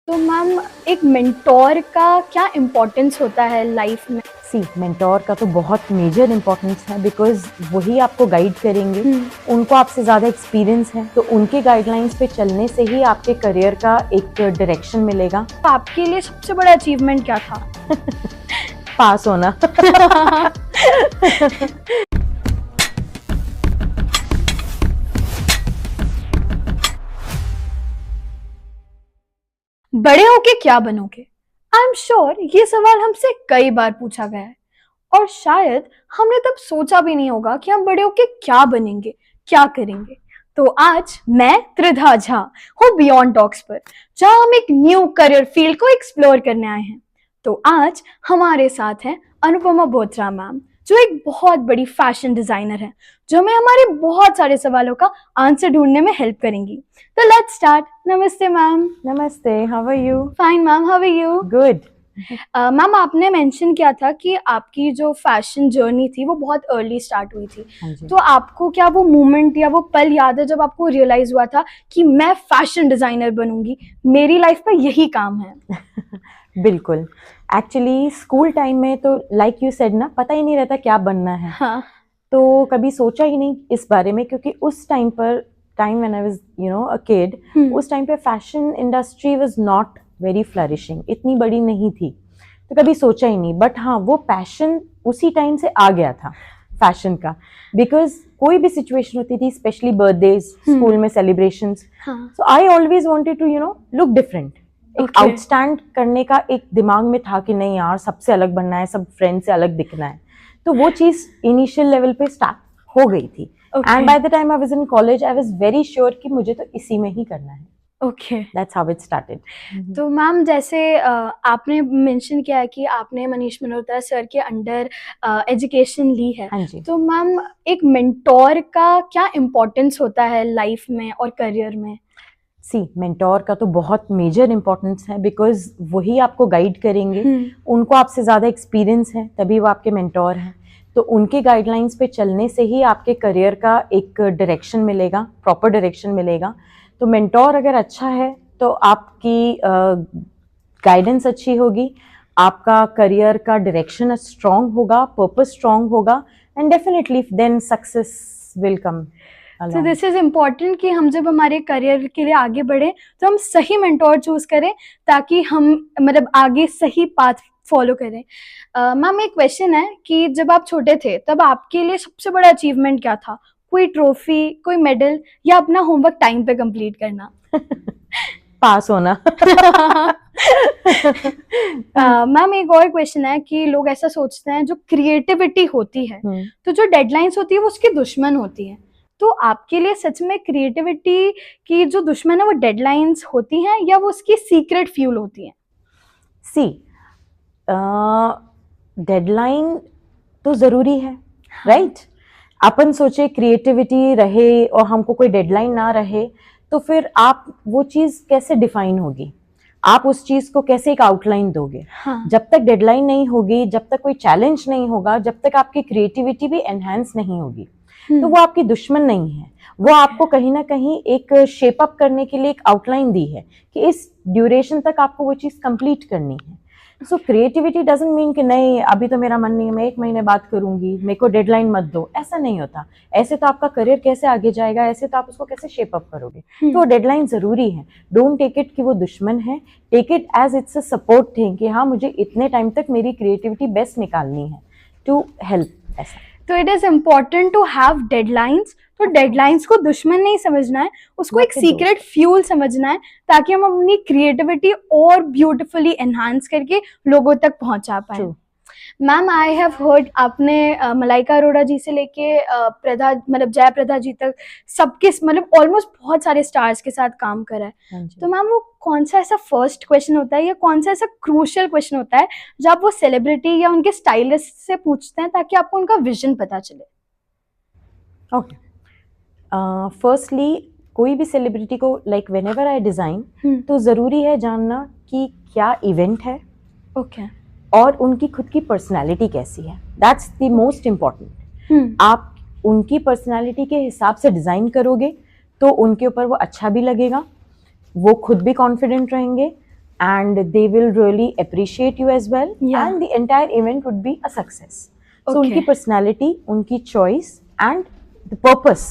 तो मैम एक मेंटोर का क्या इम्पोर्टेंस होता है लाइफ में? मेंटोर का तो बहुत मेजर इम्पोर्टेंस है बिकॉज वही आपको गाइड करेंगे। उनको आपसे ज़्यादा एक्सपीरियंस है तो उनके गाइडलाइंस पे चलने से ही आपके करियर का एक डायरेक्शन मिलेगा। तो आपके लिए सबसे बड़ा अचीवमेंट क्या था? पास होना। बड़े होके क्या बनोगे? आई एम श्योर ये सवाल हमसे कई बार पूछा गया है और शायद हमने तब सोचा भी नहीं होगा कि हम बड़े होके क्या बनेंगे, क्या करेंगे। तो आज मैं त्रिधा झा हूँ बियॉन्ड टॉक्स पर, जहाँ हम एक न्यू करियर फील्ड को एक्सप्लोर करने आए हैं। तो आज हमारे साथ हैं अनुपमा बोथरा मैम, जो एक बहुत बड़ी फैशन डिजाइनर है, जो हमें हमारे बहुत सारे सवालों का आंसर ढूंढने में हेल्प करेंगी। तो लेट्स स्टार्ट। नमस्ते मैम। नमस्ते, how are you? Fine ma'am, how are you? Good. Ma'am आपने मेंशन किया था कि आपकी जो फैशन जर्नी थी वो बहुत अर्ली स्टार्ट हुई थी। तो आपको क्या वो मोमेंट या वो पल याद है जब आपको रियलाइज हुआ था कि मैं फैशन डिजाइनर बनूंगी, मेरी लाइफ में यही काम है? बिल्कुल। एक्चुअली स्कूल टाइम में तो लाइक यू सेड ना, पता ही नहीं रहता क्या बनना है। हाँ। तो कभी सोचा ही नहीं इस बारे में, क्योंकि उस टाइम पर when I was a kid, उस टाइम पे fashion industry was not very flourishing, इतनी बड़ी नहीं थी, तो कभी सोचा ही नहीं। बट हाँ, वो पैशन उसी टाइम से आ गया था फैशन का, बिकॉज कोई भी सिचुएशन होती थी, स्पेशली बर्थडेज, स्कूल में celebrations, so I always wanted to look different. एक आउटस्टैंड करने का एक दिमाग में था कि नहीं यार, सबसे अलग बनना है, सब फ्रेंड से अलग दिखना है। तो वो चीज इनिशियल लेवल पे स्टार्ट हो गई थी। And by the time I was in college, I was very sure कि मुझे तो इसी में ही करना है। Okay, that's how it started. तो मैम जैसे आपने मेंशन किया है कि आपने मनीष मल्होत्रा सर के अंडर एजुकेशन ली है। हाँ जी। तो मैम एक मेंटोर का क्या इम्पोर्टेंस होता है लाइफ में और करियर में? मेंटोर का तो बहुत मेजर इम्पोर्टेंस है बिकॉज वही आपको गाइड करेंगे। उनको आपसे ज़्यादा एक्सपीरियंस है, तभी वो आपके मेंटोर हैं। तो उनके गाइडलाइंस पे चलने से ही आपके करियर का एक डायरेक्शन मिलेगा, प्रॉपर डायरेक्शन मिलेगा। तो मेंटोर अगर अच्छा है तो आपकी गाइडेंस अच्छी होगी, आपका करियर का डायरेक्शन स्ट्रॉन्ग होगा, पर्पस स्ट्रॉन्ग होगा, and definitely then success will come. तो दिस इज इम्पोर्टेंट कि हम जब हमारे करियर के लिए आगे बढ़े तो हम सही मेंटोर चूज करें, ताकि हम मतलब आगे सही पाथ फॉलो करें। मैम एक क्वेश्चन है कि जब आप छोटे थे तब आपके लिए सबसे बड़ा अचीवमेंट क्या था? कोई ट्रॉफी, कोई मेडल, या अपना होमवर्क टाइम पे कंप्लीट करना? पास होना। मैम एक और क्वेश्चन है कि लोग ऐसा सोचते हैं जो क्रिएटिविटी होती है, तो जो डेडलाइंस होती है वो उसकी दुश्मन होती है। तो आपके लिए सच में क्रिएटिविटी की जो दुश्मन है वो डेडलाइंस होती हैं या वो उसकी सीक्रेट फ्यूल होती हैं? डेडलाइन तो ज़रूरी है, राइट? अपन सोचे क्रिएटिविटी रहे और हमको कोई डेडलाइन ना रहे, तो फिर आप वो चीज़ कैसे डिफाइन होगी? आप उस चीज़ को कैसे एक आउटलाइन दोगे? जब तक डेडलाइन नहीं होगी, जब तक कोई चैलेंज नहीं होगा, जब तक आपकी क्रिएटिविटी भी एनहांस नहीं होगी, तो वो आपकी दुश्मन नहीं है। वो आपको कहीं ना कहीं एक शेप अप करने के लिए एक आउटलाइन दी है कि इस ड्यूरेशन तक आपको वो चीज़ कंप्लीट करनी है। सो क्रिएटिविटी डजंट मीन कि नहीं, अभी तो मेरा मन नहीं है, मैं 1 महीने बाद करूंगी, मेरे को डेडलाइन मत दो। ऐसा नहीं होता। ऐसे तो आपका करियर कैसे आगे जाएगा, ऐसे तो आप उसको कैसे शेप अप करोगे? तो डेडलाइन जरूरी है। डोंट टेक इट कि वो दुश्मन है, take it as it's a support thing कि हाँ, मुझे इतने टाइम तक मेरी क्रिएटिविटी बेस्ट निकालनी है टू हेल्प। ऐसा तो it is important to have deadlines. तो डेडलाइंस को दुश्मन नहीं समझना है, उसको एक सीक्रेट फ्यूल समझना है, ताकि हम अपनी क्रिएटिविटी और ब्यूटिफुली एनहांस करके लोगों तक पहुंचा पाए। मैम आई हैव हर्ड आपने मलाइका अरोड़ा जी से लेके प्रदा मतलब जया प्रदा जी तक सबके मतलब ऑलमोस्ट बहुत सारे स्टार्स के साथ काम करा है। तो मैम वो कौन सा ऐसा फर्स्ट क्वेश्चन होता है या कौन सा ऐसा क्रूशियल क्वेश्चन होता है जो आप वो सेलिब्रिटी या उनके स्टाइलिस्ट से पूछते हैं ताकि आपको उनका विजन पता चले? ओके, फर्स्टली कोई भी सेलिब्रिटी को लाइक व्हेनेवर आई डिजाइन, तो जरूरी है जानना कि क्या इवेंट है, और उनकी खुद की पर्सनालिटी कैसी है। That's the most important. आप उनकी पर्सनालिटी के हिसाब से डिज़ाइन करोगे तो उनके ऊपर वो अच्छा भी लगेगा, वो खुद भी कॉन्फिडेंट रहेंगे, and they will really appreciate you as well. Yeah. And the entire event would be a success. So Okay. उनकी personality, उनकी choice and the purpose,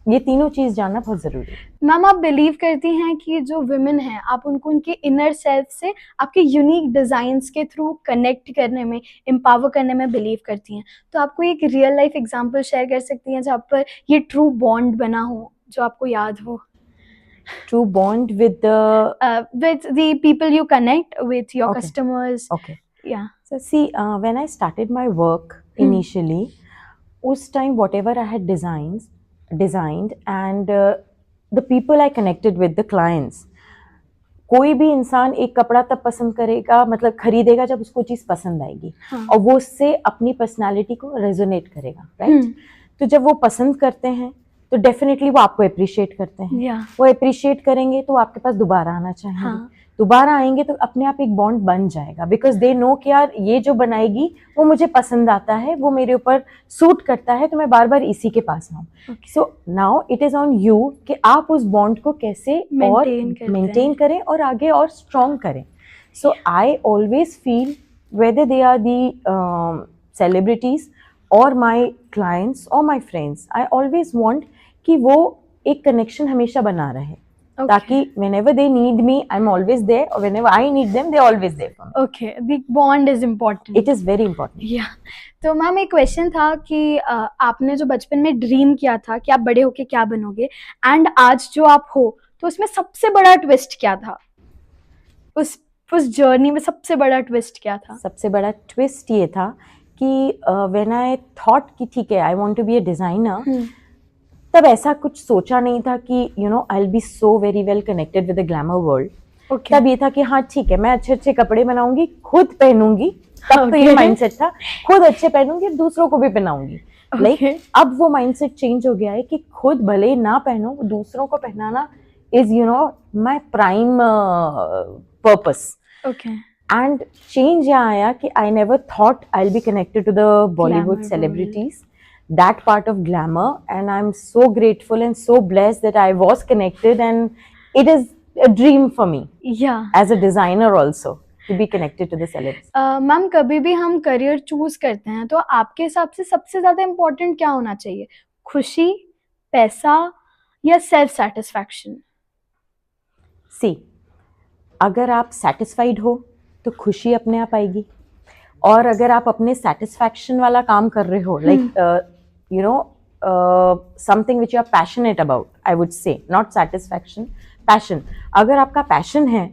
ये तीनों चीज जानना बहुत जरूरी है. मैम आप बिलीव करती हैं कि जो विमेन हैं आप उनको उनके इनर सेल्फ से आपके यूनिक डिजाइन्स के थ्रू कनेक्ट करने में, एम्पावर करने में बिलीव करती हैं? तो आपको एक रियल लाइफ एग्जांपल शेयर कर सकती हैं जहाँ पर ये ट्रू बॉन्ड बना हो, जो आपको याद हो? True bond with the people you connect with, your Okay. customers. Okay. Yeah. So see, when I started my work initially, उस time whatever I had designed and the people I connected with, the clients, कोई भी इंसान एक कपड़ा तब पसंद करेगा, मतलब खरीदेगा जब उसको चीज पसंद आएगी. हाँ. और वो उससे अपनी पर्सनालिटी को रेजोनेट करेगा, राइट? तो जब वो पसंद करते हैं तो डेफिनेटली वो आपको अप्रिशिएट करते हैं. Yeah. वो अप्रिशिएट करेंगे तो आपके पास दोबारा आना चाहेंगे. हाँ. दोबारा आएंगे तो अपने आप एक बॉन्ड बन जाएगा, बिकॉज दे नो कि यार ये जो बनाएगी वो मुझे पसंद आता है, वो मेरे ऊपर सूट करता है, तो मैं बार बार इसी के पास आऊँ. So now it is on you कि आप उस बॉन्ड को कैसे और मेंटेन करें और आगे और स्ट्रॉन्ग करें. So I always feel whether they are the celebrities और माई क्लाइंट्स और my friends, I always want कि वो एक कनेक्शन हमेशा बना रहे. Okay. ताकि whenever they need me, I'm always there, or whenever I need them, they're always there for me. Okay, the bond is important. It is very important. Yeah. तो ma'am एक question था कि आपने जो बचपन में ड्रीम किया था कि आप बड़े होके क्या बनोगे, एंड आज जो आप हो, तो उसमें सबसे बड़ा ट्विस्ट क्या था? उस जर्नी में सबसे बड़ा ट्विस्ट क्या था? सबसे बड़ा ट्विस्ट ये था कि when I thought कि ठीक है, I want to be a designer, तब ऐसा कुछ सोचा नहीं था कि you know I will B so very well connected with the glamour world. तब ये था कि हाँ ठीक है, मैं अच्छे अच्छे कपड़े बनाऊंगी, खुद पहनूंगी. तब तो ये माइंडसेट था, खुद अच्छे पहनूंगी, दूसरों को भी पहनाऊंगी. लाइक अब वो माइंडसेट चेंज हो गया है कि खुद भले ना पहनो, दूसरों को पहनाना is you know my prime purpose. And change यहाँ आया कि I never thought I will be connected to the Bollywood celebrities, that part of glamour, and I'm so grateful and so blessed that I was connected, and it is a dream for me, yeah, as a designer also, to be connected to the celebs. Ma'am कभी भी हम career choose करते हैं तो आपके हिसाब से सबसे ज्यादा इम्पोर्टेंट क्या होना चाहिए? खुशी, पैसा या सेल्फ सेटिस्फैक्शन? See, अगर आप satisfied हो तो खुशी अपने आप आएगी, और अगर आप अपने satisfaction वाला काम कर रहे हो, like you know something which you are passionate about, I would say, not satisfaction, passion. अगर आपका passion है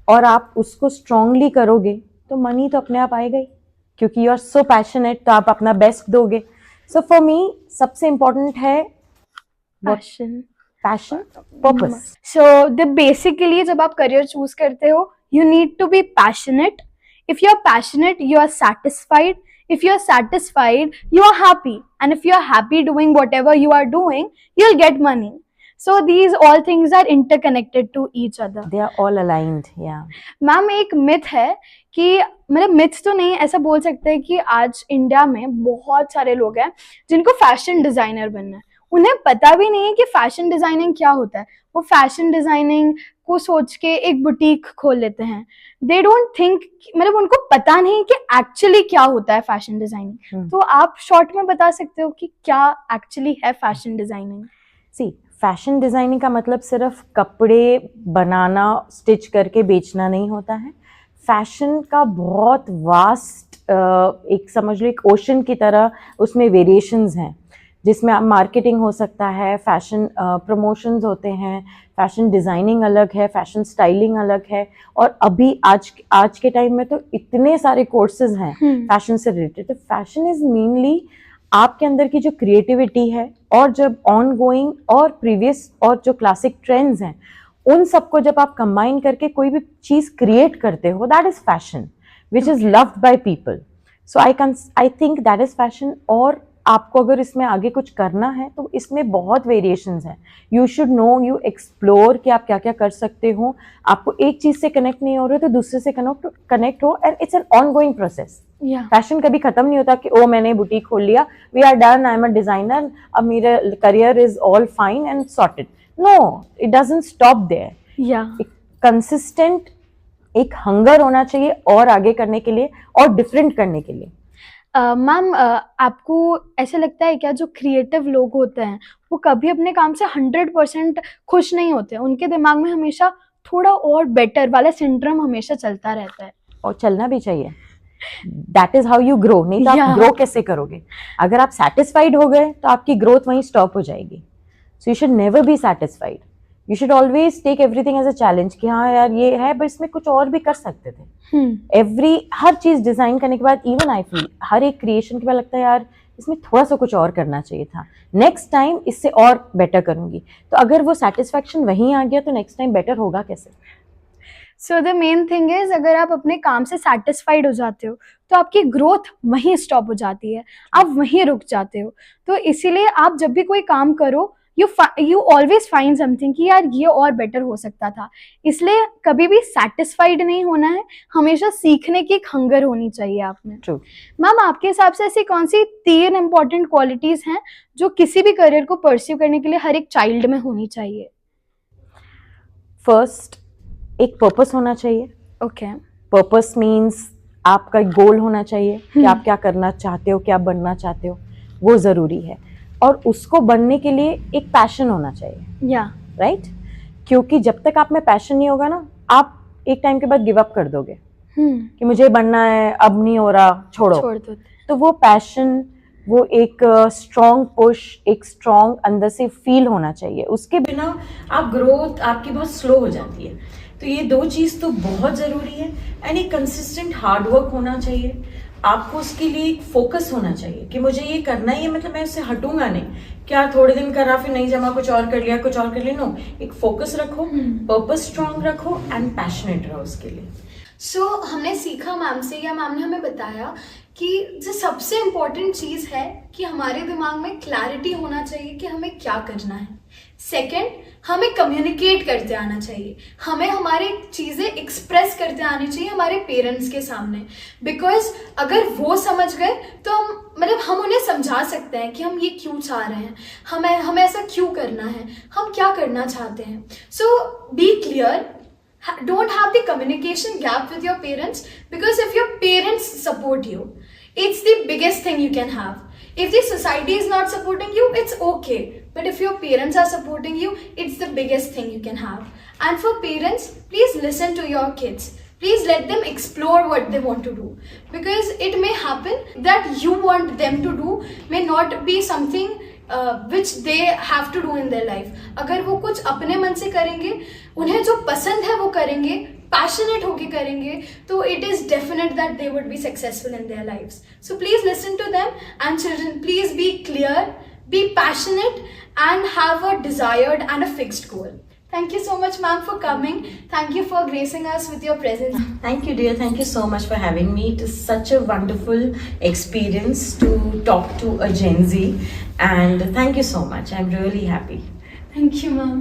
और आप उसको strongly करोगे तो मनी तो अपने आप आएगा ही, क्योंकि you are so passionate, तो आप अपना बेस्ट दोगे. So for me सबसे important है passion, purpose. So the basically जब आप करियर चूज करते हो, you need to be passionate. If you are passionate, you are satisfied. If you are satisfied, you are happy. And if you are happy doing whatever you are doing, you'll get money. So these all things are interconnected to each other. They are all aligned, yeah. Ma'am एक myth है कि, मतलब myth तो नहीं, ऐसा बोल सकते हैं कि आज इंडिया में बहुत सारे लोग हैं जिनको फैशन डिजाइनर बनना है. उन्हें पता भी नहीं है कि फैशन डिजाइनिंग क्या होता है. वो फैशन डिजाइनिंग को सोच के एक बुटीक खोल लेते हैं. दे डोंट थिंक, मतलब उनको पता नहीं कि एक्चुअली क्या होता है फैशन डिजाइनिंग. तो आप शॉर्ट में बता सकते हो कि क्या एक्चुअली है फैशन डिजाइनिंग? सी, फैशन डिजाइनिंग का मतलब सिर्फ कपड़े बनाना, स्टिच करके बेचना नहीं होता है. फैशन का बहुत वास्ट, एक समझ लो एक ओशन की तरह उसमें वेरिएशंस हैं, जिसमें आप मार्केटिंग हो सकता है, फैशन प्रमोशंस होते हैं, फैशन डिज़ाइनिंग अलग है, फैशन स्टाइलिंग अलग है. और अभी आज के टाइम में तो इतने सारे कोर्सेज हैं फैशन से रिलेटेड. तो फैशन इज मेनली आपके अंदर की जो क्रिएटिविटी है, और जब ऑन गोइंग और प्रीवियस और जो क्लासिक ट्रेंड्स हैं, उन सबको जब आप कंबाइन करके कोई भी चीज़ क्रिएट करते हो, that is fashion which is loved by people. So I think that is fashion. और आपको अगर इसमें आगे कुछ करना है तो इसमें बहुत वेरिएशंस हैं. You should know, you explore कि आप क्या क्या कर सकते हो. आपको एक चीज़ से कनेक्ट नहीं हो रहे तो दूसरे से कनेक्ट हो, and it's an on going process. Fashion कभी खत्म नहीं होता कि ओ मैंने बुटीक खोल लिया, we are done, I am a designer, अब मेरा career is all fine and sorted. No, it doesn't stop there. Consistent एक हंगर होना चाहिए और आगे करने के लिए और डिफरेंट करने के लिए। मैम, आपको ऐसा लगता है क्या जो क्रिएटिव लोग होते हैं वो कभी अपने काम से 100% खुश नहीं होते, उनके दिमाग में हमेशा थोड़ा और बेटर वाला सिंड्रोम हमेशा चलता रहता है? और चलना भी चाहिए, that is how you grow. नहीं तो आप ग्रो कैसे करोगे? अगर आप सेटिस्फाइड हो गए तो आपकी ग्रोथ वहीं स्टॉप हो जाएगी। So you should never be satisfied, you should always take everything as a challenge कि हाँ यार ये है बट इसमें कुछ और भी कर सकते थे। हर चीज डिजाइन करने के बाद, इवन आई फील हर एक क्रिएशन के बाद लगता है यार इसमें थोड़ा सा कुछ और करना चाहिए था, नेक्स्ट टाइम इससे और बेटर करूंगी। तो अगर वो सेटिस्फैक्शन वहीं आ गया तो नेक्स्ट टाइम बेटर होगा कैसे? So the main thing is, अगर आप अपने काम से सेटिस्फाइड हो जाते हो तो आपकी ग्रोथ वहीं स्टॉप हो जाती है, आप वहीं रुक जाते हो। तो इसीलिए आप जब भी कोई काम करो, यू ऑलवेज फाइंड समथिंग कि यार ये और बेटर हो सकता था। इसलिए कभी भी सेटिस्फाइड नहीं होना है, हमेशा सीखने की एक हंगर होनी चाहिए आप में। ट्रू। मैम, आपके हिसाब से ऐसी कौन सी 3 इंपॉर्टेंट क्वालिटीज हैं जो किसी भी करियर को परस्यू करने के लिए हर एक चाइल्ड में होनी चाहिए? फर्स्ट, एक पर्पस होना चाहिए। ओके। पर्पस मीन्स आपका एक गोल होना चाहिए कि आप क्या करना चाहते हो, क्या बनना चाहते हो, वो जरूरी है। और उसको बनने के लिए एक पैशन होना चाहिए। या राइट? क्योंकि जब तक आप में पैशन नहीं होगा ना, आप एक टाइम के बाद गिव अप कर दोगे कि मुझे बनना है, अब नहीं हो रहा, छोड़ दो। तो वो पैशन, वो एक स्ट्रॉन्ग पुश, एक स्ट्रॉन्ग अंदर से फील होना चाहिए। उसके बिना आप ग्रोथ आपकी बहुत स्लो हो जाती है। तो ये 2 चीज तो बहुत जरूरी है। एंड एक कंसिस्टेंट हार्ड वर्क होना चाहिए। आपको उसके लिए एक फोकस होना चाहिए कि मुझे ये करना ही है, मतलब मैं उससे हटूंगा नहीं। क्या थोड़े दिन करा फिर नहीं जमा, कुछ और कर लिया, कुछ और कर लिया? नो, एक फोकस रखो, पर्पस स्ट्रॉन्ग रखो एंड पैशनेट रहो उसके लिए। सो हमने सीखा मैम से, या मैम ने हमें बताया कि जो सबसे इम्पोर्टेंट चीज़ है कि हमारे दिमाग में क्लैरिटी होना चाहिए कि हमें क्या करना है। सेकंड, हमें कम्युनिकेट करते आना चाहिए, हमें हमारी चीज़ें एक्सप्रेस करते आनी चाहिए हमारे पेरेंट्स के सामने। बिकॉज अगर वो समझ गए तो हम उन्हें समझा सकते हैं कि हम ये क्यों चाह रहे हैं, हमें ऐसा क्यों करना है, हम क्या करना चाहते हैं। So be clear, don't have the communication gap with your parents, because if your parents support you, it's the biggest thing you can have. If the society is not supporting you, it's okay, but if your parents are supporting you, it's the biggest thing you can have. And for parents, please listen to your kids, please let them explore what they want to do, because it may happen that you want them to do may not be something which they have to do in their life. अगर वो कुछ अपने मन से करेंगे, उन्हें जो पसंद है वो करेंगे, पैशनेट होके करेंगे, तो it is definite that they would be successful in their lives. So please listen to them, and children, please be clear, be passionate, and have a desired and a fixed goal. Thank you so much, ma'am, for coming. Thank you for gracing us with your presence. Thank you, dear. Thank you so much for having me. It is such a wonderful experience to talk to a Gen Z. And thank you so much. I'm really happy. Thank you, ma'am.